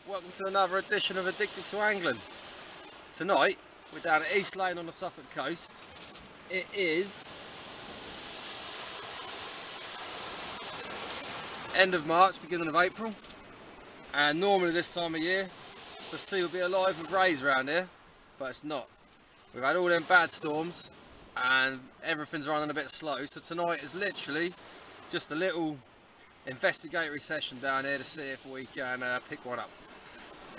Welcome to another edition of Addicted to Angling. Tonight we're down at East Lane on the Suffolk coast. It is end of March, beginning of April, and normally this time of year the sea will be alive with rays around here, but it's not. We've had all them bad storms and everything's running a bit slow, so tonight is literally just a little investigatory session down here to see if we can pick one up.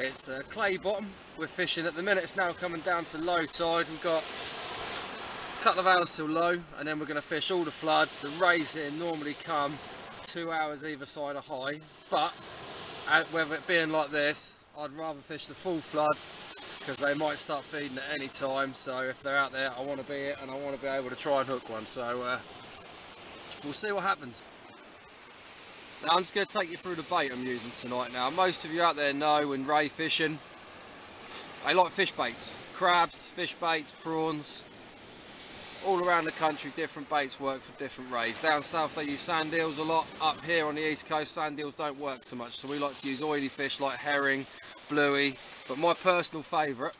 It's a clay bottom we're fishing at the minute. It's now coming down to low tide. We've got a couple of hours till low, and then we're going to fish all the flood. The rays here normally come 2 hours either side of high, but with it being like this, I'd rather fish the full flood because they might start feeding at any time. So if they're out there, I want to be it, and I want to be able to try and hook one. So we'll see what happens. Now I'm just going to take you through the bait I'm using tonight. Now most of you out there know when ray fishing, I like fish baits, crabs, fish baits, prawns. All around the country different baits work for different rays. Down south they use sand eels a lot. Up here on the east coast sand eels don't work so much, so we like to use oily fish like herring, bluey. But my personal favourite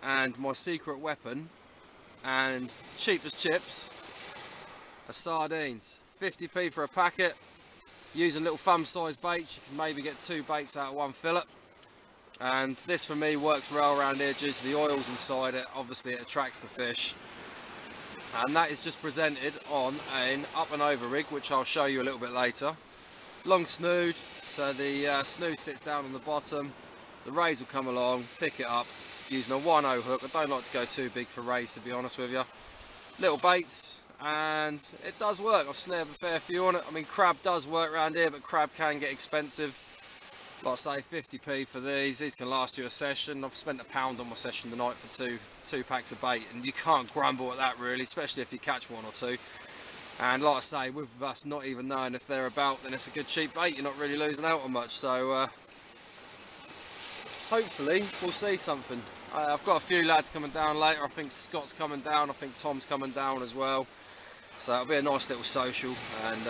and my secret weapon and cheap as chips are sardines. 50p for a packet. Using little thumb sized baits, you can maybe get 2 baits out of 1 fillet, and this for me works well around here due to the oils inside it. Obviously it attracts the fish, and that is just presented on an up and over rig, which I'll show you a little bit later. Long snood, so the snood sits down on the bottom, the rays will come along, pick it up using a 1/0 hook. I don't like to go too big for rays, to be honest with you. Little baits, and it does work. I've snared a fair few on it. I mean, crab does work around here, but crab can get expensive. Like I say, 50p for these can last you a session. I've spent £1 on my session tonight for two packs of bait, and you can't grumble at that really, especially if you catch 1 or 2. And like I say, with us not even knowing if they're about, then it's a good cheap bait. You're not really losing out on much, so hopefully we'll see something. I've got a few lads coming down later. I think Scott's coming down, I think Tom's coming down as well. So it'll be a nice little social, and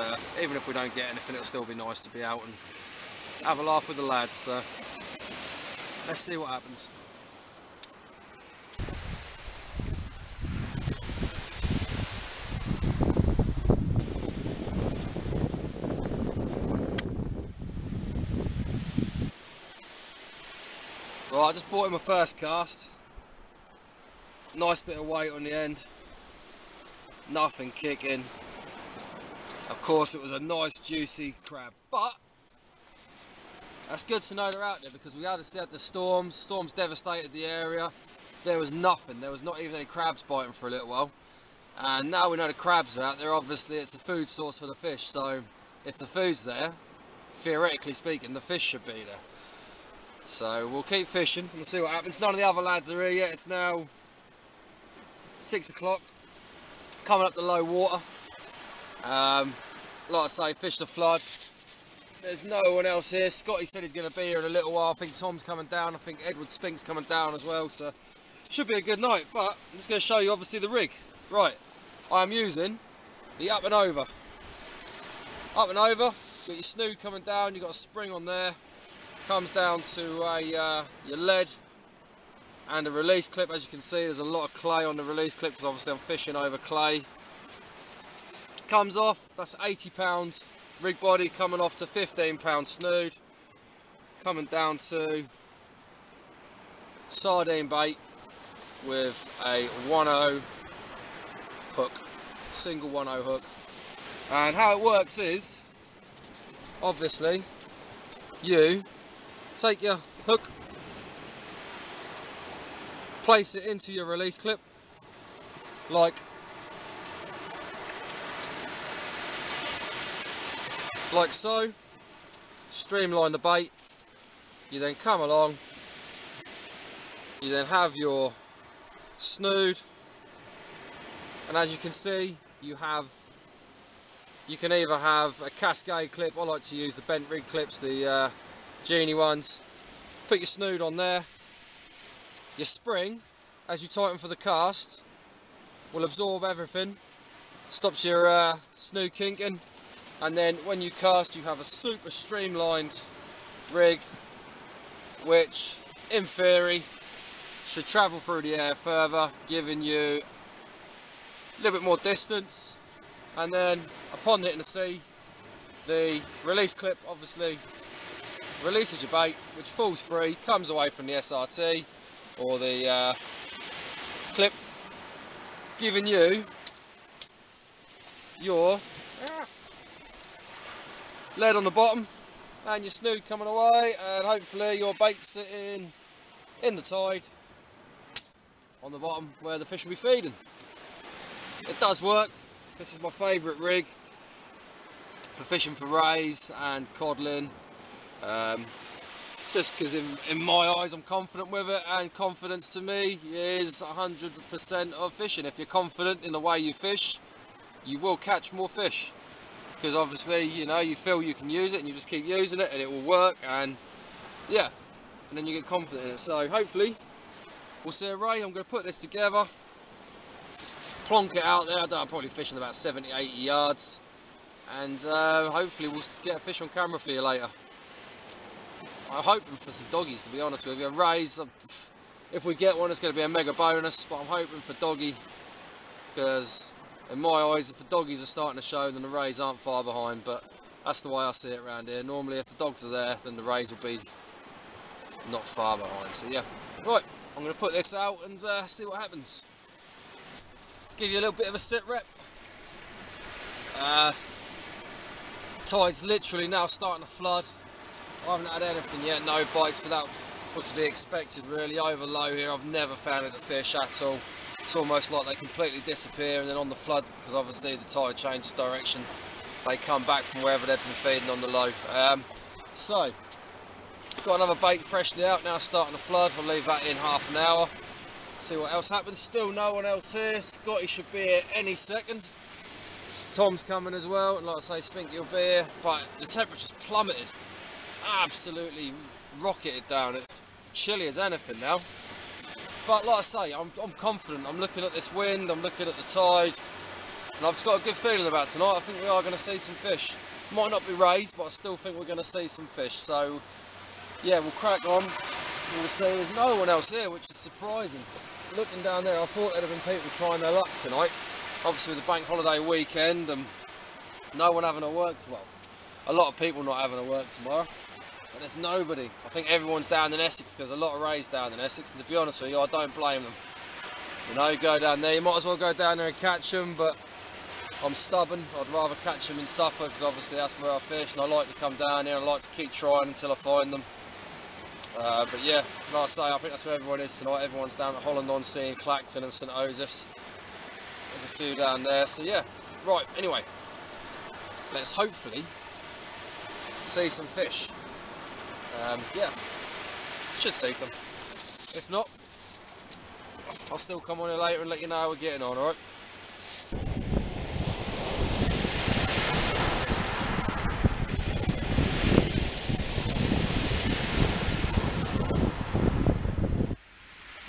even if we don't get anything, it'll still be nice to be out and have a laugh with the lads. So let's see what happens. Right, I just brought in my first cast. Nice bit of weight on the end. Nothing kicking. Of course it was a nice juicy crab, but that's good to know they're out there, because we had the storms devastated the area. There was nothing, there was not even any crabs biting for a little while, and now we know the crabs are out there. Obviously it's a food source for the fish, so if the food's there, theoretically speaking, the fish should be there. So we'll keep fishing and we'll see what happens. None of the other lads are here yet. It's now 6 o'clock. Coming up to low water. Like I say, fish the flood. There's no one else here. Scotty said he's going to be here in a little while. I think Tom's coming down. I think Edward Spink's coming down as well. So should be a good night. But I'm just going to show you obviously the rig. Right, I am using the up and over. Up and over. Got your snood coming down. You've got a spring on there. Comes down to your lead and a release clip. As you can see, there's a lot of clay on the release clip because obviously I'm fishing over clay. Comes off, that's £80 rig body, coming off to £15 snood. Coming down to sardine bait with a 1/0 hook, single 1/0 hook. And how it works is, obviously, you take your hook, place it into your release clip like so, streamline the bait, You then come along, you then have your snood, and as you can see, you can either have a cascade clip. I like to use the bent rig clips, the genie ones. Put your snood on there. Your spring, as you tighten for the cast, will absorb everything, stops your snood kinking, and then when you cast you have a super streamlined rig which in theory should travel through the air further, giving you a little bit more distance. And then upon hitting the sea, the release clip obviously releases your bait, which falls free, comes away from the SRT or the clip, giving you your lead on the bottom and your snood coming away, and hopefully your bait sitting in the tide on the bottom where the fish will be feeding. It does work. This is my favourite rig for fishing for rays and codling, just because in my eyes I'm confident with it, and confidence to me is 100% of fishing. If you're confident in the way you fish, you will catch more fish, because obviously, you know, you feel you can use it and you just keep using it and it will work, and yeah, and then you get confident in it. So hopefully we'll see a ray. I'm going to put this together, plonk it out there. I'm probably fishing about 70-80 yards, and hopefully we'll get a fish on camera for you later. I'm hoping for some doggies, to be honest with you. Rays, if we get one, it's going to be a mega bonus, but I'm hoping for doggy, because in my eyes, if the doggies are starting to show, then the rays aren't far behind. But that's the way I see it around here. Normally if the dogs are there, then the rays will be not far behind. So yeah, right, I'm going to put this out and see what happens. Give you a little bit of a sit rep. Tide's literally now starting to flood. I haven't had anything yet, no bites, but that was to be expected really. Over low here, I've never found it to fish at all. It's almost like they completely disappear, and then on the flood, because obviously the tide changes direction, they come back from wherever they've been feeding on the low. So, got another bait freshly out, now starting to flood. I'll leave that in half an hour. See what else happens. Still no one else here. Scotty should be here any second. Tom's coming as well, and like I say, Spinky will be here, but the temperature's plummeted. Absolutely rocketed down. It's chilly as anything now. But like I say, I'm confident. I'm looking at this wind, I'm looking at the tide, and I've just got a good feeling about tonight. I think we are going to see some fish. Might not be rays, but I still think we're going to see some fish. So yeah, we'll crack on. We'll see. There's no one else here, which is surprising. Looking down there, I thought there'd have been people trying their luck tonight. Obviously with the bank holiday weekend and no one having to work, well, a lot of people not having to work tomorrow. But there's nobody. I think everyone's down in Essex, because there's a lot of rays down in Essex, and to be honest with you, I don't blame them. You know, you go down there, you might as well go down there and catch them, but I'm stubborn. I'd rather catch them in Suffolk, because obviously that's where I fish, and I like to come down here and I like to keep trying until I find them. But yeah, like I say, I think that's where everyone is tonight. Everyone's down at Holland-on-Sea, Clacton and St Joseph's. There's a few down there, so yeah. Right, anyway, let's hopefully see some fish. Yeah, should see some. If not, I'll still come on here later and let you know how we're getting on, alright?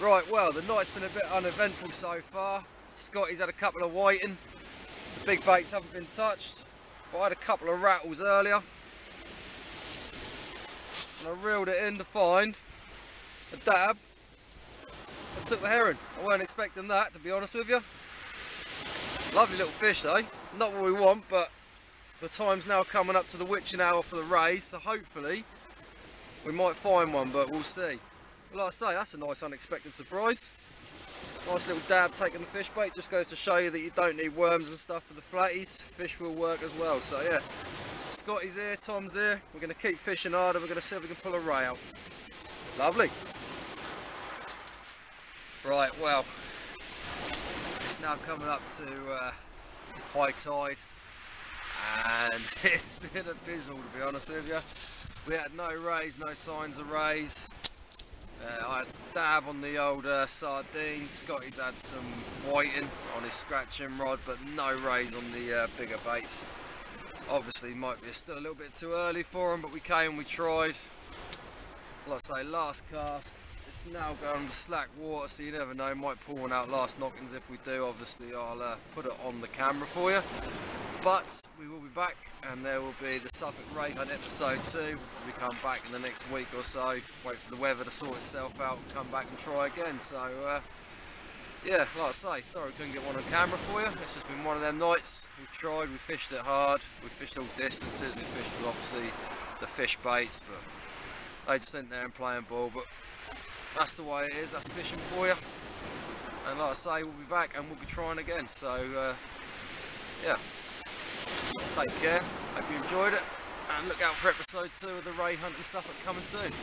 Right, well, the night's been a bit uneventful so far. Scotty's had a couple of whiting. The big baits haven't been touched, but I had a couple of rattles earlier. And I reeled it in to find a dab and took the herring. I weren't expecting that, to be honest with you. Lovely little fish though, not what we want, but the time's now coming up to the witching hour for the rays, so hopefully we might find one, but we'll see. But like I say, that's a nice unexpected surprise. Nice little dab taking the fish bait, just goes to show you that you don't need worms and stuff for the flatties. Fish will work as well, so yeah. Scotty's here, Tom's here, we're going to keep fishing hard and we're going to see if we can pull a ray out. Lovely. Right, well, it's now coming up to high tide. and it's been abysmal, to be honest with you. We had no rays, no signs of rays. I had a dab on the old sardines. Scotty's had some whiting on his scratching rod, but no rays on the bigger baits. Obviously might be still a little bit too early for them, but we came, we tried. Like I say, last cast. It's now going to slack water, so you never know, might pull one out last knockings. If we do, obviously I'll put it on the camera for you. But we will be back, and there will be the Suffolk Ray Hunt episode 2. We come back in the next week or so, wait for the weather to sort itself out, and come back and try again. So yeah, like I say, sorry we couldn't get one on camera for you. It's just been one of them nights. We tried, we fished it hard, we fished all distances, we fished with obviously the fish baits, but they just sitting there and playing ball. But that's the way it is, that's fishing for you. And like I say, we'll be back and we'll be trying again. So yeah, take care, hope you enjoyed it, and look out for episode 2 of the Ray Hunt in Suffolk coming soon.